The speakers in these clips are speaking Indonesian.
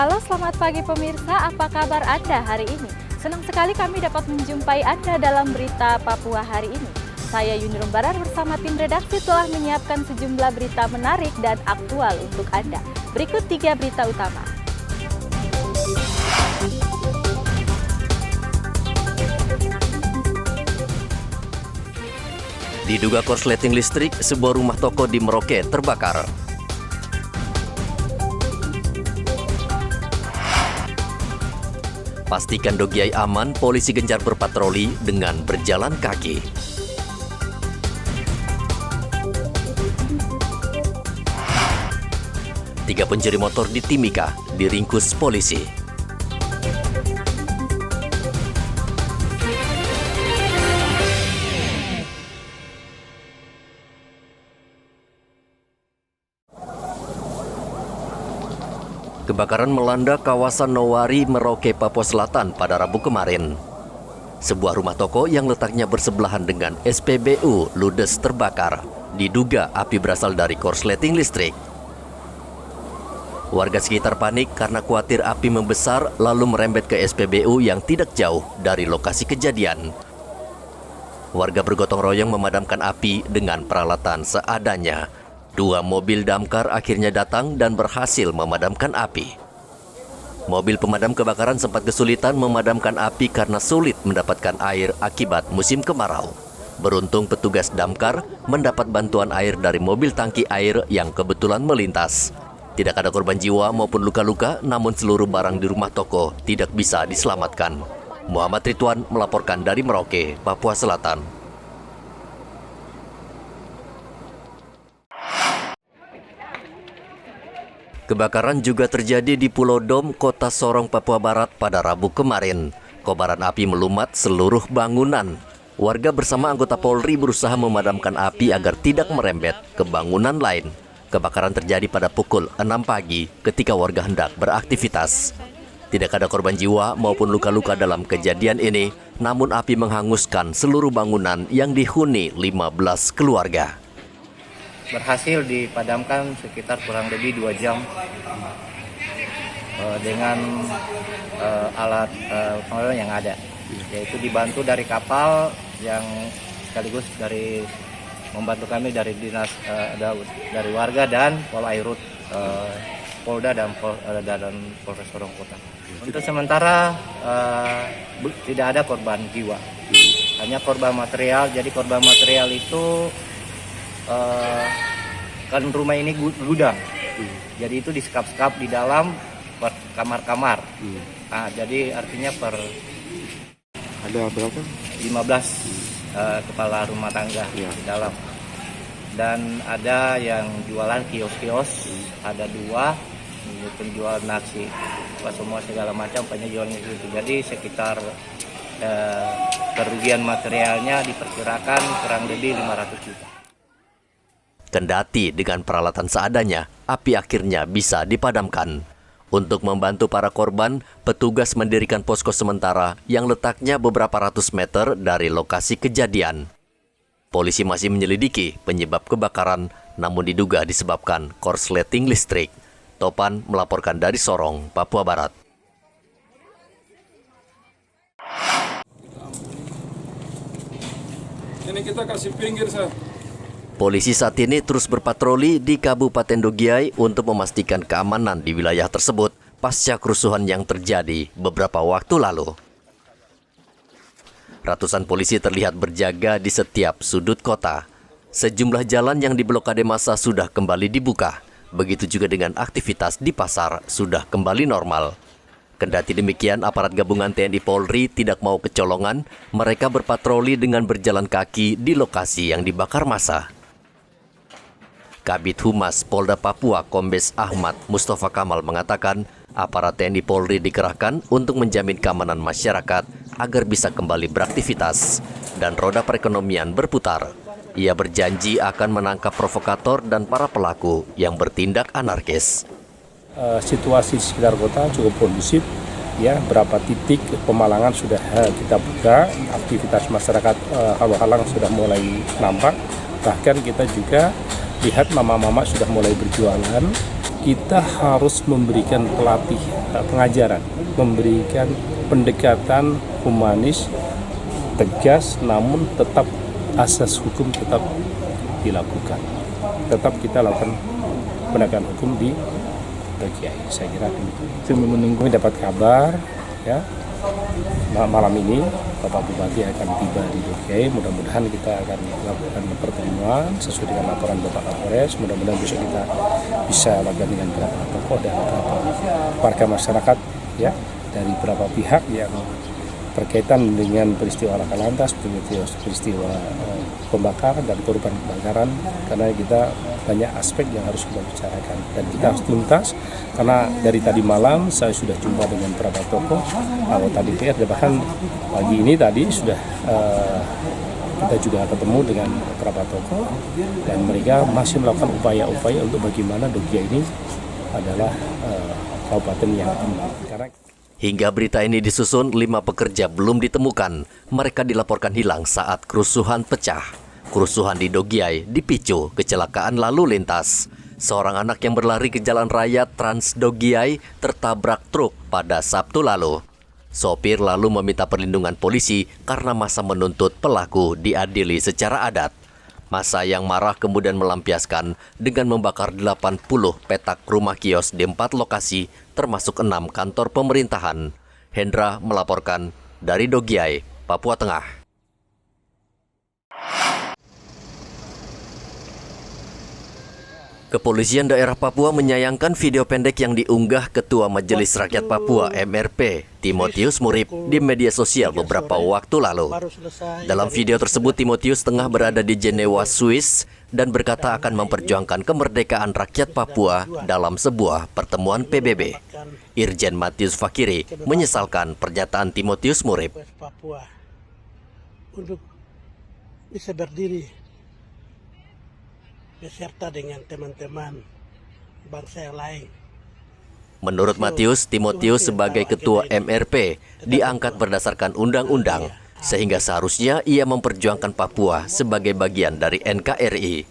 Halo, selamat pagi pemirsa. Apa kabar Anda hari ini? Senang sekali kami dapat menjumpai Anda dalam berita Papua hari ini. Saya Yuni Rumbaran bersama tim redaksi telah menyiapkan sejumlah berita menarik dan aktual untuk Anda. Berikut 3 berita utama. Diduga korsleting listrik, sebuah rumah toko di Merauke terbakar. Pastikan Dogiai aman, polisi gencar berpatroli dengan berjalan kaki. Tiga pencuri motor di Timika diringkus polisi. Kebakaran melanda kawasan Nowari, Merauke, Papua Selatan pada Rabu kemarin. Sebuah rumah toko yang letaknya bersebelahan dengan SPBU ludes terbakar. Diduga api berasal dari korsleting listrik. Warga sekitar panik karena khawatir api membesar lalu merembet ke SPBU yang tidak jauh dari lokasi kejadian. Warga bergotong royong memadamkan api dengan peralatan seadanya. 2 mobil damkar akhirnya datang dan berhasil memadamkan api. Mobil pemadam kebakaran sempat kesulitan memadamkan api karena sulit mendapatkan air akibat musim kemarau. Beruntung petugas damkar mendapat bantuan air dari mobil tangki air yang kebetulan melintas. Tidak ada korban jiwa maupun luka-luka, namun seluruh barang di rumah toko tidak bisa diselamatkan. Muhammad Ridwan melaporkan dari Merauke, Papua Selatan. Kebakaran juga terjadi di Pulau Dom, Kota Sorong, Papua Barat pada Rabu kemarin. Kobaran api melumat seluruh bangunan. Warga bersama anggota Polri berusaha memadamkan api agar tidak merembet ke bangunan lain. Kebakaran terjadi pada pukul 6 pagi ketika warga hendak beraktivitas. Tidak ada korban jiwa maupun luka-luka dalam kejadian ini, namun api menghanguskan seluruh bangunan yang dihuni 15 keluarga. Berhasil dipadamkan sekitar kurang lebih 2 jam dengan alat pengolahan yang ada, yaitu dibantu dari kapal yang sekaligus dari membantu kami dari dinas dari warga dan Polairut, Polda dan Polres Sorong Kota. Untuk sementara tidak ada korban jiwa, hanya korban material. Jadi korban material itu kan rumah ini gudang, jadi itu disekap-sekap di dalam per kamar-kamar. Nah, jadi artinya ada berapa? 15 kepala rumah tangga di dalam. Dan ada yang jualan kios-kios, ada 2 penjual nasi, semua segala macam penjualnya itu. Jadi sekitar kerugian materialnya diperkirakan kurang lebih 500 juta. Kendati dengan peralatan seadanya, api akhirnya bisa dipadamkan. Untuk membantu para korban, petugas mendirikan posko sementara yang letaknya beberapa ratus meter dari lokasi kejadian. Polisi masih menyelidiki penyebab kebakaran, namun diduga disebabkan korsleting listrik. Topan melaporkan dari Sorong, Papua Barat. Ini kita kasih pinggir, Sir. Polisi saat ini terus berpatroli di Kabupaten Dogiai untuk memastikan keamanan di wilayah tersebut pasca kerusuhan yang terjadi beberapa waktu lalu. Ratusan polisi terlihat berjaga di setiap sudut kota. Sejumlah jalan yang diblokade massa sudah kembali dibuka. Begitu juga dengan aktivitas di pasar sudah kembali normal. Kendati demikian, aparat gabungan TNI Polri tidak mau kecolongan. Mereka berpatroli dengan berjalan kaki di lokasi yang dibakar massa. Kabid Humas Polda Papua Kombes Ahmad Mustafa Kamal mengatakan aparat TNI Polri dikerahkan untuk menjamin keamanan masyarakat agar bisa kembali beraktivitas dan roda perekonomian berputar. Ia berjanji akan menangkap provokator dan para pelaku yang bertindak anarkis. Situasi di sekitar kota cukup kondusif, ya, berapa titik pemalangan sudah kita buka, aktivitas masyarakat halang-halang sudah mulai nampak. Bahkan kita juga lihat mama-mama sudah mulai berjualan kita harus memberikan pengajaran, memberikan pendekatan humanis, tegas, namun tetap asas hukum tetap dilakukan. Tetap kita lakukan penegakan hukum di Dogiay. Saya kira itu menunggu dapat kabar ya. Malam ini Bapak Bupati akan tiba di Dogiay. Mudah-mudahan kita akan melakukan pertemuan sesuai dengan laporan Bapak Kapolres. Mudah-mudahan besok kita bisa lakukan dengan beberapa tokoh dan beberapa warga masyarakat ya, dari beberapa pihak yang berkaitan dengan peristiwa laka lantas, peristiwa pembakaran dan korban kebakaran, karena kita banyak aspek yang harus kita bicarakan dan kita harus tuntas. Karena dari tadi malam saya sudah jumpa dengan beberapa tokoh anggota DPR, bahkan pagi ini tadi sudah kita juga ketemu dengan beberapa tokoh dan mereka masih melakukan upaya-upaya untuk bagaimana Dogiay ini adalah kabupaten yang aman. Hingga berita ini disusun, 5 pekerja belum ditemukan. Mereka dilaporkan hilang saat kerusuhan pecah. Kerusuhan di Dogiay dipicu kecelakaan lalu lintas. Seorang anak yang berlari ke jalan raya Trans Dogiay tertabrak truk pada Sabtu lalu. Sopir lalu meminta perlindungan polisi karena masa menuntut pelaku diadili secara adat. Masa yang marah kemudian melampiaskan dengan membakar 80 petak rumah kios di 4 lokasi, termasuk 6 kantor pemerintahan. Hendra melaporkan dari Dogiay, Papua Tengah. Kepolisian daerah Papua menyayangkan video pendek yang diunggah Ketua Majelis Rakyat Papua MRP, Timotius Murib, di media sosial beberapa waktu lalu. Dalam video tersebut, Timotius tengah berada di Jenewa, Swiss, dan berkata akan memperjuangkan kemerdekaan rakyat Papua dalam sebuah pertemuan PBB. Irjen Matius Fakiri menyesalkan pernyataan Timotius Murib. Untuk bisa berdiri beserta dengan teman-teman bangsa yang lain. Menurut Matius, Timotius sebagai ketua MRP diangkat berdasarkan undang-undang, sehingga seharusnya ia memperjuangkan Papua sebagai bagian dari NKRI.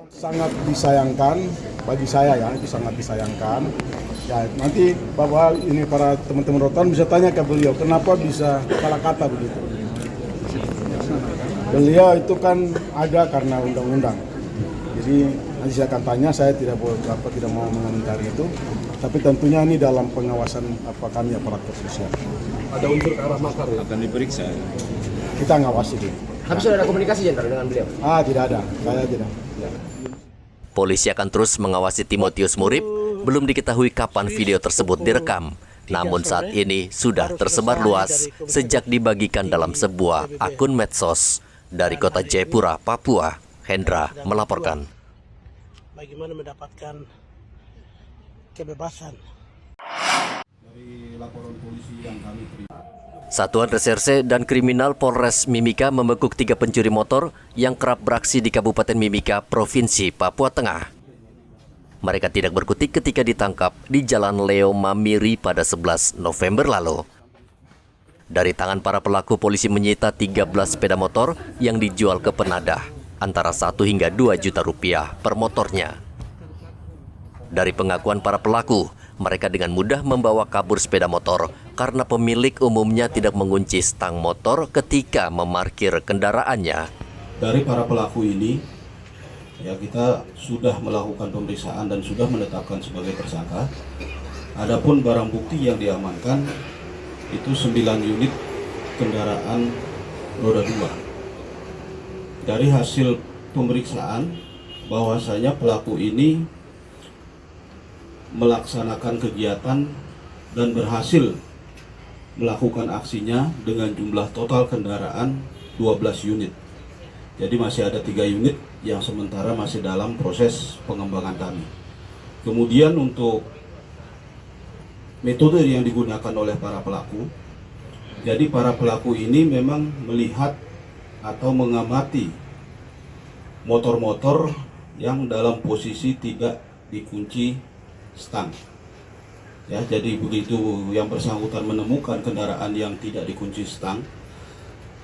Sangat disayangkan, bagi saya ya, itu sangat disayangkan. Ya, nanti Bapak ini para teman-teman rotan bisa tanya ke beliau, kenapa bisa salah kata begitu. Beliau itu kan ada karena undang-undang. Jadi nanti saya akan tanya, saya tidak mau mengomentari itu, tapi tentunya ini dalam pengawasan kami aparatur sosial. Ada unsur ke arah makar akan diperiksa. Kita ngawasi dulu. Tapi sudah ada komunikasi Jenderal dengan beliau? Tidak ada, saya tidak. Polisi akan terus mengawasi Timotius Murib. Belum diketahui kapan video tersebut direkam. Namun saat ini sudah tersebar luas sejak dibagikan dalam sebuah akun medsos. Dari kota Jayapura, Papua, Hendra melaporkan. Bagaimana mendapatkan kebebasan? Dari laporan polisi yang kami terima. Satuan Reserse dan Kriminal Polres Mimika membekuk 3 pencuri motor yang kerap beraksi di Kabupaten Mimika, Provinsi Papua Tengah. Mereka tidak berkutik ketika ditangkap di Jalan Leo Mamiri pada 11 November lalu. Dari tangan para pelaku, polisi menyita 13 sepeda motor yang dijual ke penadah, antara 1 hingga 2 juta rupiah per motornya. Dari pengakuan para pelaku, mereka dengan mudah membawa kabur sepeda motor karena pemilik umumnya tidak mengunci stang motor ketika memarkir kendaraannya. Dari para pelaku ini, ya kita sudah melakukan pemeriksaan dan sudah menetapkan sebagai tersangka. Adapun barang bukti yang diamankan itu 9 unit kendaraan roda 2. Dari hasil pemeriksaan bahwasanya pelaku ini melaksanakan kegiatan dan berhasil melakukan aksinya dengan jumlah total kendaraan 12 unit. Jadi masih ada 3 unit yang sementara masih dalam proses pengembangan kami. Kemudian untuk metode yang digunakan oleh para pelaku, jadi para pelaku ini memang melihat atau mengamati motor-motor yang dalam posisi tidak dikunci stang. Ya, jadi begitu yang bersangkutan menemukan kendaraan yang tidak dikunci stang,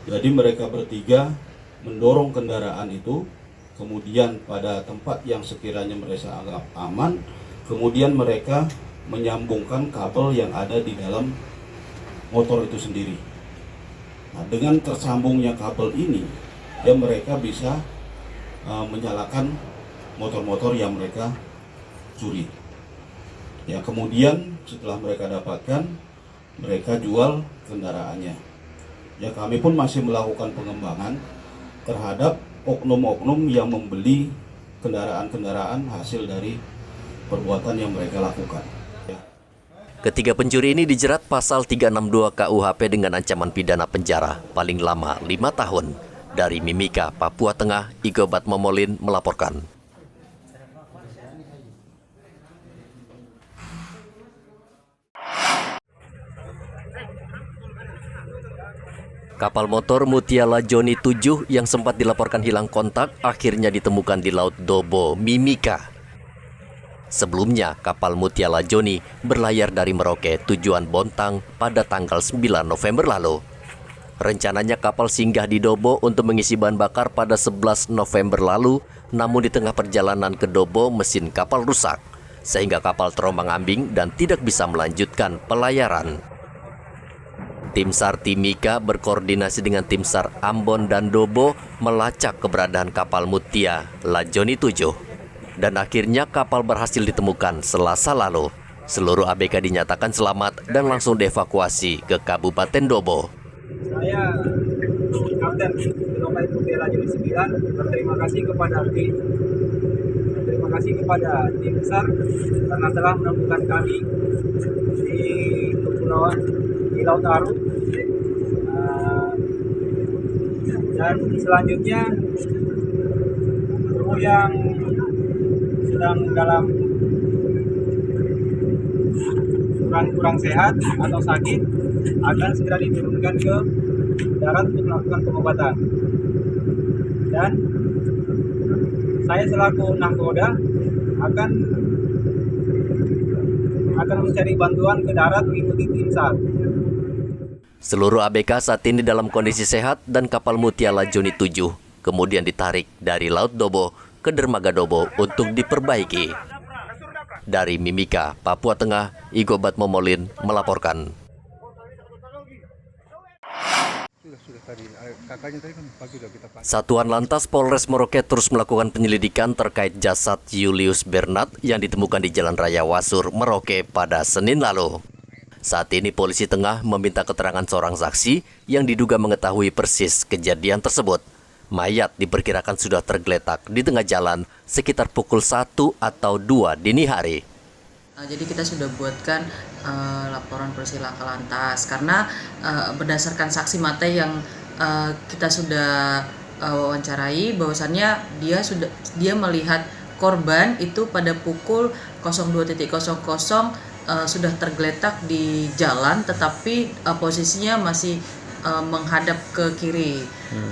jadi mereka bertiga mendorong kendaraan itu kemudian pada tempat yang sekiranya mereka anggap aman, kemudian mereka menyambungkan kabel yang ada di dalam motor itu sendiri. Nah, dengan tersambungnya kabel ini, ya mereka bisa menyalakan motor-motor yang mereka curi. Ya, kemudian setelah mereka dapatkan, mereka jual kendaraannya. Ya, kami pun masih melakukan pengembangan terhadap oknum-oknum yang membeli kendaraan-kendaraan hasil dari perbuatan yang mereka lakukan. Ketiga pencuri ini dijerat pasal 362 KUHP dengan ancaman pidana penjara paling lama 5 tahun. Dari Mimika, Papua Tengah, Igobat Momolin melaporkan. Kapal motor Mutiara Joni 7 yang sempat dilaporkan hilang kontak akhirnya ditemukan di Laut Dobo, Mimika. Sebelumnya, kapal Mutiara Joni berlayar dari Merauke tujuan Bontang pada tanggal 9 November lalu. Rencananya kapal singgah di Dobo untuk mengisi bahan bakar pada 11 November lalu, namun di tengah perjalanan ke Dobo mesin kapal rusak, sehingga kapal terombang-ambing dan tidak bisa melanjutkan pelayaran. Tim SAR Timika berkoordinasi dengan tim SAR Ambon dan Dobo melacak keberadaan kapal Mutiara Joni 7. Dan akhirnya kapal berhasil ditemukan Selasa lalu. Seluruh ABK dinyatakan selamat dan langsung dievakuasi ke Kabupaten Dobo. Saya, Kapten Pilot Mutiara Joni 9, berterima kasih kepada tim. Terima kasih kepada tim SAR karena telah menemukan kami di kepulauan di Laut Aru. Dan selanjutnya kru yang sedang dalam kurang sehat atau sakit akan segera diturunkan ke darat untuk melakukan pengobatan. Dan saya selaku nahkoda akan mencari bantuan ke darat mengikuti tim SAR. Seluruh ABK saat ini dalam kondisi sehat dan kapal Mutiara Joni 7 kemudian ditarik dari Laut Dobo ke dermaga Dobo untuk diperbaiki. Dari Mimika, Papua Tengah, Igobat Momolin melaporkan. Satuan Lantas Polres Merauke terus melakukan penyelidikan terkait jasad Julius Bernard yang ditemukan di Jalan Raya Wasur, Merauke pada Senin lalu. Saat ini polisi tengah meminta keterangan seorang saksi yang diduga mengetahui persis kejadian tersebut. Mayat diperkirakan sudah tergeletak di tengah jalan sekitar pukul 1 atau 2 dini hari. Jadi kita sudah buatkan laporan polisi laka lantas karena berdasarkan saksi mata yang kita sudah wawancarai bahwasannya dia melihat korban itu pada pukul 02.00 sudah tergeletak di jalan tetapi posisinya masih menghadap ke kiri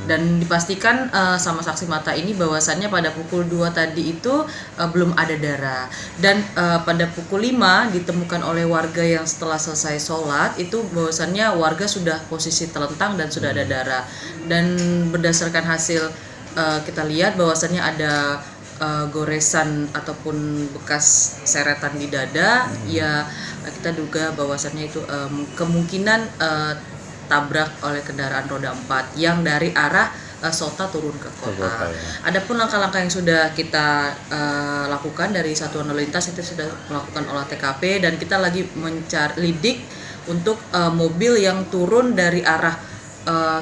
dan dipastikan sama saksi mata ini bahwasannya pada pukul 2 tadi itu belum ada darah dan pada pukul 5 ditemukan oleh warga yang setelah selesai sholat itu bahwasannya warga sudah posisi telentang dan sudah ada darah dan berdasarkan hasil kita lihat bahwasannya ada goresan ataupun bekas seretan di dada ya kita duga bahwasannya itu kemungkinan tabrak oleh kendaraan roda 4 yang dari arah Sota turun ke kota. Adapun langkah-langkah yang sudah kita lakukan dari Satuan Lalu Lintas itu sudah melakukan olah TKP dan kita lagi mencari lidik untuk mobil yang turun dari arah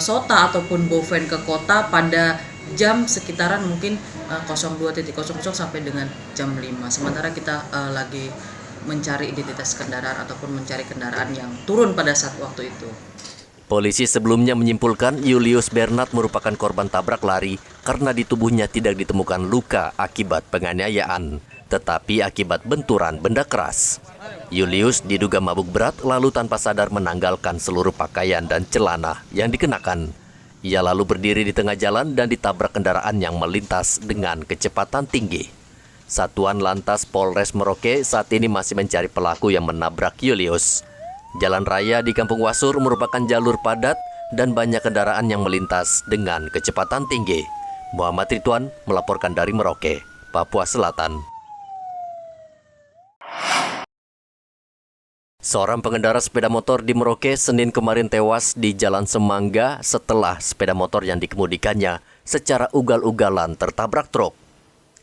Sota ataupun Boven ke kota pada jam sekitaran mungkin 02.00 sampai dengan jam 5. Sementara kita lagi mencari identitas kendaraan ataupun mencari kendaraan yang turun pada saat waktu itu. Polisi sebelumnya menyimpulkan Julius Bernard merupakan korban tabrak lari karena di tubuhnya tidak ditemukan luka akibat penganiayaan, tetapi akibat benturan benda keras. Julius diduga mabuk berat lalu tanpa sadar menanggalkan seluruh pakaian dan celana yang dikenakan. Ia lalu berdiri di tengah jalan dan ditabrak kendaraan yang melintas dengan kecepatan tinggi. Satuan Lantas Polres Merauke saat ini masih mencari pelaku yang menabrak Julius. Jalan raya di Kampung Wasur merupakan jalur padat dan banyak kendaraan yang melintas dengan kecepatan tinggi. Muhammad Ridwan melaporkan dari Merauke, Papua Selatan. Seorang pengendara sepeda motor di Merauke Senin kemarin tewas di Jalan Semangga setelah sepeda motor yang dikemudikannya secara ugal-ugalan tertabrak truk.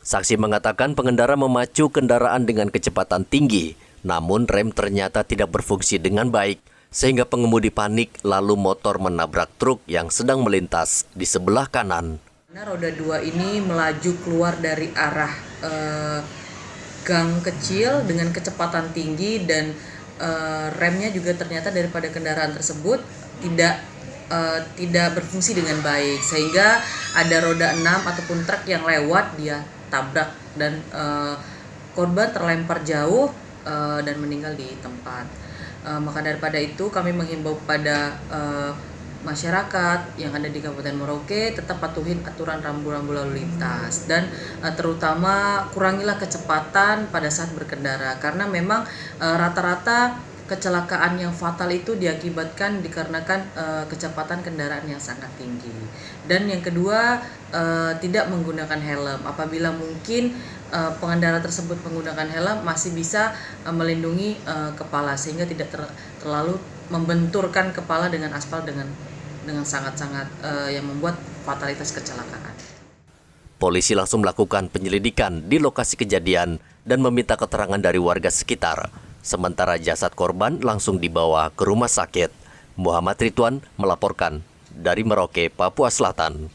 Saksi mengatakan pengendara memacu kendaraan dengan kecepatan tinggi, namun rem ternyata tidak berfungsi dengan baik, sehingga pengemudi panik lalu motor menabrak truk yang sedang melintas di sebelah kanan. Roda 2 ini melaju keluar dari arah gang kecil dengan kecepatan tinggi dan remnya juga ternyata daripada kendaraan tersebut tidak berfungsi dengan baik, sehingga ada roda 6 ataupun truk yang lewat dia tabrak dan korban terlempar jauh dan meninggal di tempat. Maka daripada itu kami menghimbau kepada masyarakat yang ada di Kabupaten Merauke tetap patuhin aturan rambu-rambu lalu lintas dan terutama kurangilah kecepatan pada saat berkendara, karena memang rata-rata kecelakaan yang fatal itu diakibatkan dikarenakan kecepatan kendaraan yang sangat tinggi. Dan yang kedua, tidak menggunakan helm. Apabila mungkin pengendara tersebut menggunakan helm, masih bisa melindungi kepala sehingga tidak terlalu membenturkan kepala dengan aspal dengan sangat-sangat yang membuat fatalitas kecelakaan. Polisi langsung melakukan penyelidikan di lokasi kejadian dan meminta keterangan dari warga sekitar. Sementara jasad korban langsung dibawa ke rumah sakit. Muhammad Ridwan melaporkan dari Merauke, Papua Selatan.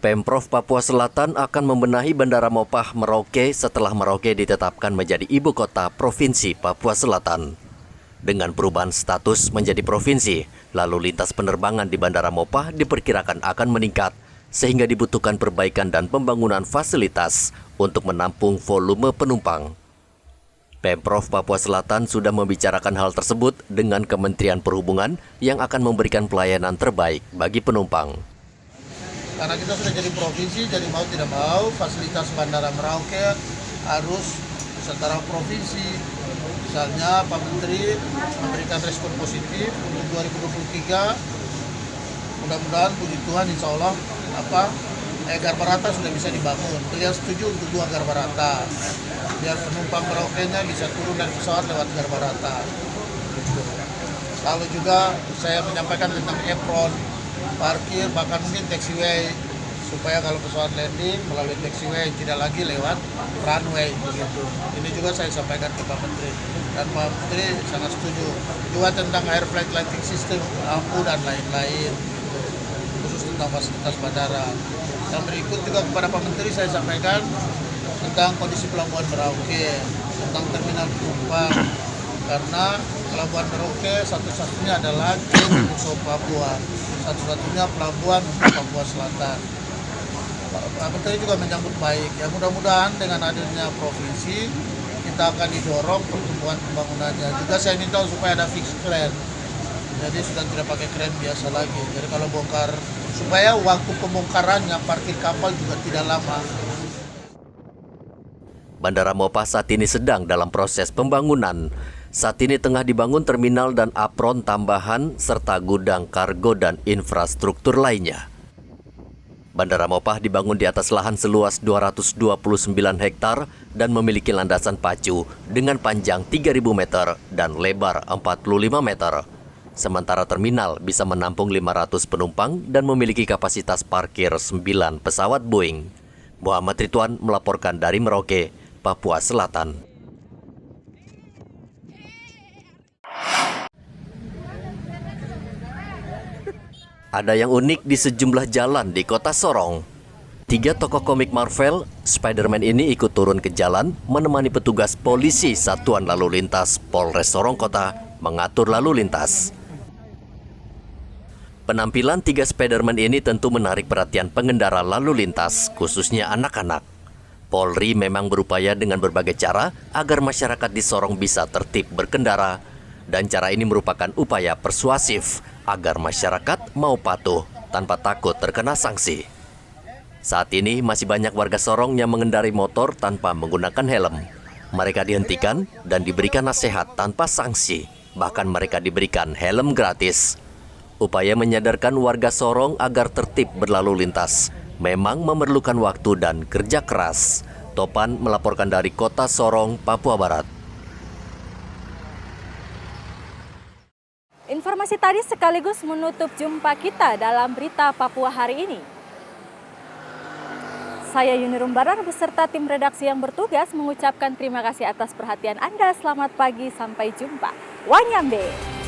Pemprov Papua Selatan akan membenahi Bandara Mopah Merauke setelah Merauke ditetapkan menjadi ibu kota Provinsi Papua Selatan. Dengan perubahan status menjadi provinsi, lalu lintas penerbangan di Bandara Mopah diperkirakan akan meningkat, sehingga dibutuhkan perbaikan dan pembangunan fasilitas untuk menampung volume penumpang. Pemprov Papua Selatan sudah membicarakan hal tersebut dengan Kementerian Perhubungan yang akan memberikan pelayanan terbaik bagi penumpang. Karena kita sudah jadi provinsi, jadi mau tidak mau fasilitas Bandara Merauke harus setara provinsi. Misalnya Pak Menteri memberikan respon positif untuk 2023. Mudah-mudahan puji Tuhan insya Allah Garbarata sudah bisa dibangun. Beliau setuju untuk 2 Garbarata biar penumpang Merauke-nya bisa turun dari pesawat lewat Garbarata. Lalu juga saya menyampaikan tentang apron, parkir, bahkan mungkin taxiway, supaya kalau pesawat landing melalui taxiway tidak lagi lewat runway begitu. Ini juga saya sampaikan ke Pak Menteri dan Pak Menteri sangat setuju. Juga tentang air flight lighting system, lampu dan lain-lain, khusus tentang fasilitas bandara. Yang berikut juga kepada Pak Menteri saya sampaikan tentang kondisi Pelabuhan Merauke, tentang terminal penumpang, karena Pelabuhan Merauke satu-satunya adalah gate untuk Papua, satu-satunya pelabuhan untuk Papua Selatan. Pak Menteri juga menyambut baik. Ya mudah-mudahan dengan adanya provinsi kita akan didorong pertumbuhan pembangunannya. Juga saya minta supaya ada fixed crane. Jadi sudah tidak pakai crane biasa lagi. Jadi kalau bongkar, supaya waktu pembongkarannya parkir kapal juga tidak lama. Bandara Mopah saat ini sedang dalam proses pembangunan. Saat ini tengah dibangun terminal dan apron tambahan serta gudang kargo dan infrastruktur lainnya. Bandara Mopah dibangun di atas lahan seluas 229 hektar dan memiliki landasan pacu dengan panjang 3.000 meter dan lebar 45 meter. Sementara terminal bisa menampung 500 penumpang dan memiliki kapasitas parkir 9 pesawat Boeing. Muhammad Ridwan melaporkan dari Merauke, Papua Selatan. Ada yang unik di sejumlah jalan di kota Sorong. 3 tokoh komik Marvel, Spider-Man ini ikut turun ke jalan menemani petugas polisi Satuan Lalu Lintas Polres Sorong Kota mengatur lalu lintas. Penampilan 3 Spider-Man ini tentu menarik perhatian pengendara lalu lintas, khususnya anak-anak. Polri memang berupaya dengan berbagai cara agar masyarakat di Sorong bisa tertib berkendara, dan cara ini merupakan upaya persuasif agar masyarakat mau patuh tanpa takut terkena sanksi. Saat ini masih banyak warga Sorong yang mengendarai motor tanpa menggunakan helm. Mereka dihentikan dan diberikan nasihat tanpa sanksi, bahkan mereka diberikan helm gratis. Upaya menyadarkan warga Sorong agar tertib berlalu lintas memang memerlukan waktu dan kerja keras. Topan melaporkan dari kota Sorong, Papua Barat. Informasi tadi sekaligus menutup jumpa kita dalam berita Papua hari ini. Saya Yuni Rumbarar beserta tim redaksi yang bertugas mengucapkan terima kasih atas perhatian Anda. Selamat pagi, sampai jumpa. Wanyambe.